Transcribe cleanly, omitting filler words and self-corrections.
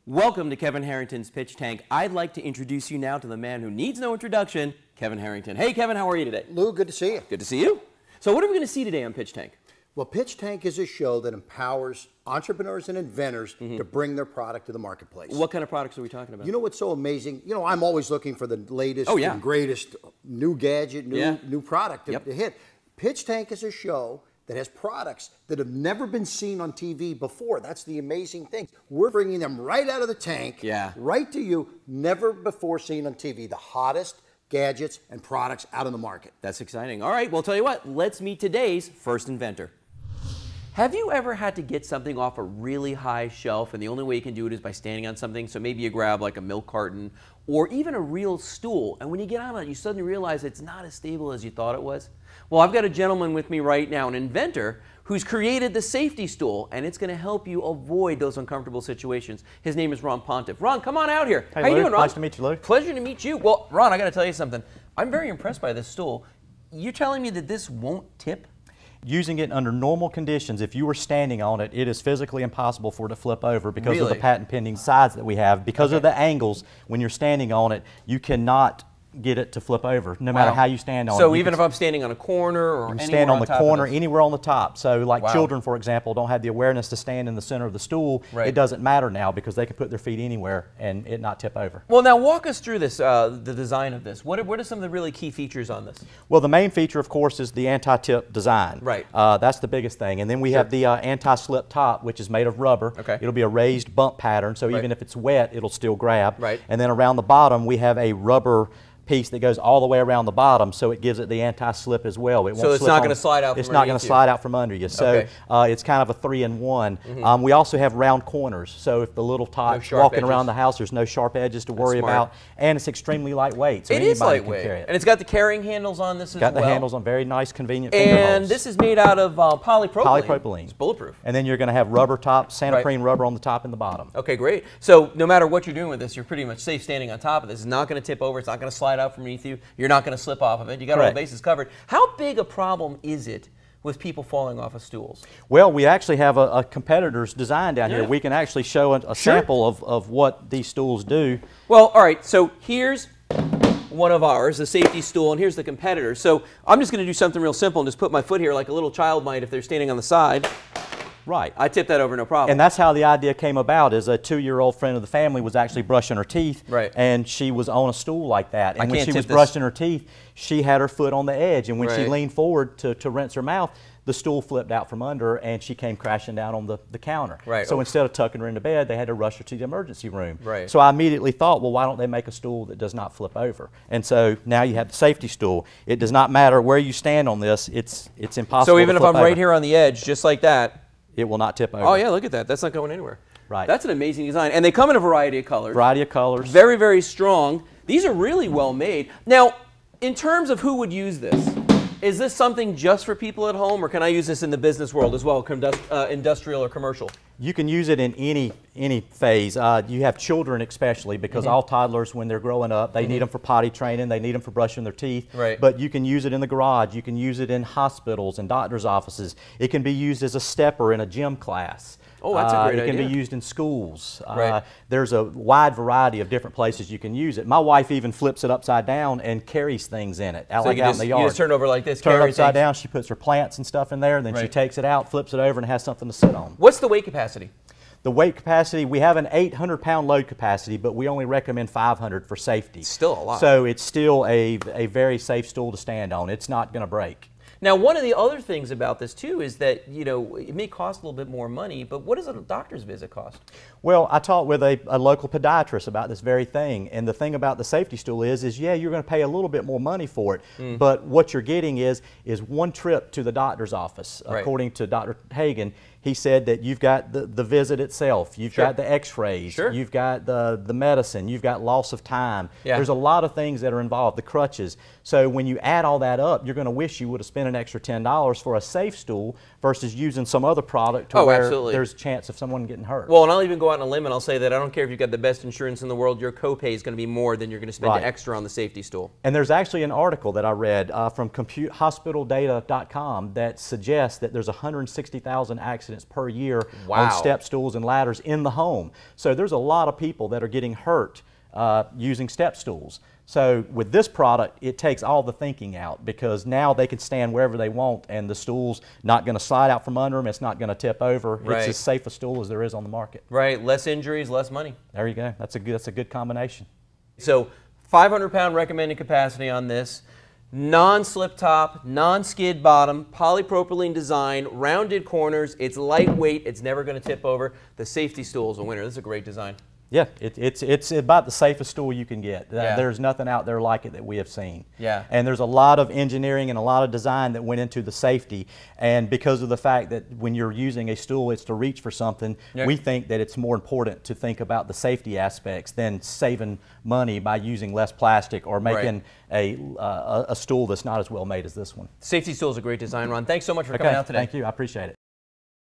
Welcome to Kevin Harrington's Pitch Tank. I'd like to introduce you now to the man who needs no introduction, Kevin Harrington. Hey, Kevin, how are you today? Lou, good to see you. Good to see you. So what are we going to see today on Pitch Tank? Well, Pitch Tank is a show that empowers entrepreneurs and inventors to bring their product to the marketplace. What kind of products are we talking about? You know what's so amazing? You know, I'm always looking for the latest and greatest new gadget, new product to hit. Pitch Tank is a show that has products that have never been seen on TV before. That's the amazing thing. We're bringing them right out of the tank, right to you, never before seen on TV. The hottest gadgets and products out on the market. That's exciting. All right, well, tell you what, let's meet today's first inventor. Have you ever had to get something off a really high shelf and the only way you can do it is by standing on something? So maybe you grab like a milk carton or even a real stool, and when you get on it, you suddenly realize it's not as stable as you thought it was? Well, I've got a gentleman with me right now, an inventor, who's created the Safe-T-Stool, and it's going to help you avoid those uncomfortable situations. His name is Ron Pontiff. Ron, come on out here. Hey, how you doing, Ron? Nice to meet you, Lou. Pleasure to meet you. Well, Ron, I got to tell you something. I'm very impressed by this stool. You're telling me that this won't tip? Using it under normal conditions, if you were standing on it, it is physically impossible for it to flip over because of the patent pending sides that we have. Because of the angles, when you're standing on it, you cannot get it to flip over, no matter how you stand on it. So even if I'm standing on a corner or anywhere stand on the corner, of anywhere on the top. So like children, for example, don't have the awareness to stand in the center of the stool. It doesn't matter now because they can put their feet anywhere and it not tip over. Well, now walk us through this, the design of this. What are some of the really key features on this? Well, the main feature, of course, is the anti-tip design. Right. That's the biggest thing. And then we have the anti-slip top, which is made of rubber. Okay. It'll be a raised bump pattern, so even if it's wet, it'll still grab. Right. And then around the bottom, we have a rubber piece that goes all the way around the bottom, so it gives it the anti-slip as well. It won't so it's not going to slide out from underneath you. It's not going to slide out from under you. So it's kind of a 3-in-1. We also have round corners, so if the little tot's walking around the house, there's no sharp edges to worry about, and it's extremely lightweight, so anybody can carry it. And it's got the carrying handles on this as well. Got the handles on, very nice, convenient finger And holes. this is made out of polypropylene. Polypropylene. It's bulletproof. And then you're going to have rubber top, Santoprene rubber on the top and the bottom. Okay, great. So no matter what you're doing with this, you're pretty much safe standing on top of this. It's not going to tip over. It's not going to slide out from underneath you. You're not going to slip off of it. You got all the bases covered. How big a problem is it with people falling off of stools? Well, we actually have a competitor's design down here. We can actually show a sample of what these stools do. Well, all right. So here's one of ours, the Safe-T-Stool, and here's the competitor. So I'm just going to do something real simple and just put my foot here like a little child might if they're standing on the side. Right. I tip that over, no problem. And that's how the idea came about, is a 2-year-old friend of the family was actually brushing her teeth, and she was on a stool like that. And when she was brushing her teeth, she had her foot on the edge, and when she leaned forward to rinse her mouth, the stool flipped out from under her, and she came crashing down on the counter. So instead of tucking her into bed, they had to rush her to the emergency room. So I immediately thought, well, why don't they make a stool that does not flip over? And so now you have the Safe-T-Stool. It does not matter where you stand on this. It's impossible So even to if flip I'm right here on the edge, just like that, it will not tip over. Oh yeah, look at that. That's not going anywhere. Right. That's an amazing design. And they come in a variety of colors. Variety of colors. Very, very strong. These are really well made. Now, in terms of who would use this, is this something just for people at home, or can I use this in the business world as well, industrial or commercial? You can use it in any phase. You have children especially, because all toddlers, when they're growing up, they need them for potty training, they need them for brushing their teeth. But you can use it in the garage, you can use it in hospitals and doctors' offices. It can be used as a stepper in a gym class. Oh, that's a great idea. It can be used in schools. There's a wide variety of different places you can use it. My wife even flips it upside down and carries things in it, out in the yard. You just turn it over like this, turn it upside down, she puts her plants and stuff in there, and then she takes it out, flips it over, and has something to sit on. What's the weight capacity? The weight capacity, we have an 800-pound load capacity, but we only recommend 500 for safety. Still a lot. So it's still a very safe stool to stand on. It's not going to break. Now, one of the other things about this, too, is that, you know, it may cost a little bit more money, but what does a doctor's visit cost? Well, I talked with a local podiatrist about this very thing, and the thing about the Safe-T-Stool is yeah, you're going to pay a little bit more money for it, but what you're getting is one trip to the doctor's office. According to Dr. Hagen, he said that you've got the visit itself, you've got the x-rays, you've got the medicine, you've got loss of time. There's a lot of things that are involved, the crutches. So when you add all that up, you're going to wish you would have spent an extra $10 for a safe stool versus using some other product to where there's a chance of someone getting hurt. Well, and I'll even go out on a limb and I'll say that I don't care if you've got the best insurance in the world, your copay is going to be more than you're going to spend extra on the Safe-T-Stool. And there's actually an article that I read from hospitaldata.com that suggests that there's 160,000 accidents accidents per year Wow. on step stools and ladders in the home. So there's a lot of people that are getting hurt using step stools. So with this product, it takes all the thinking out, because now they can stand wherever they want and the stool's not going to slide out from under them. It's not going to tip over. Right. It's as safe a stool as there is on the market. Right, less injuries, less money. There you go. That's a good combination. So 500-pound recommended capacity on this. Non-slip top, non-skid bottom, polypropylene design, rounded corners. It's lightweight. It's never going to tip over. The Safe-T-Stool is a winner. This is a great design. Yeah, it's about the safest stool you can get. Yeah. There's nothing out there like it that we have seen. Yeah. And there's a lot of engineering and a lot of design that went into the safety. And because of the fact that when you're using a stool, it's to reach for something, yeah. we think that it's more important to think about the safety aspects than saving money by using less plastic or making a stool that's not as well made as this one. Safe-T-Stool is a great design, Ron. Thanks so much for coming out today. Thank you. I appreciate it.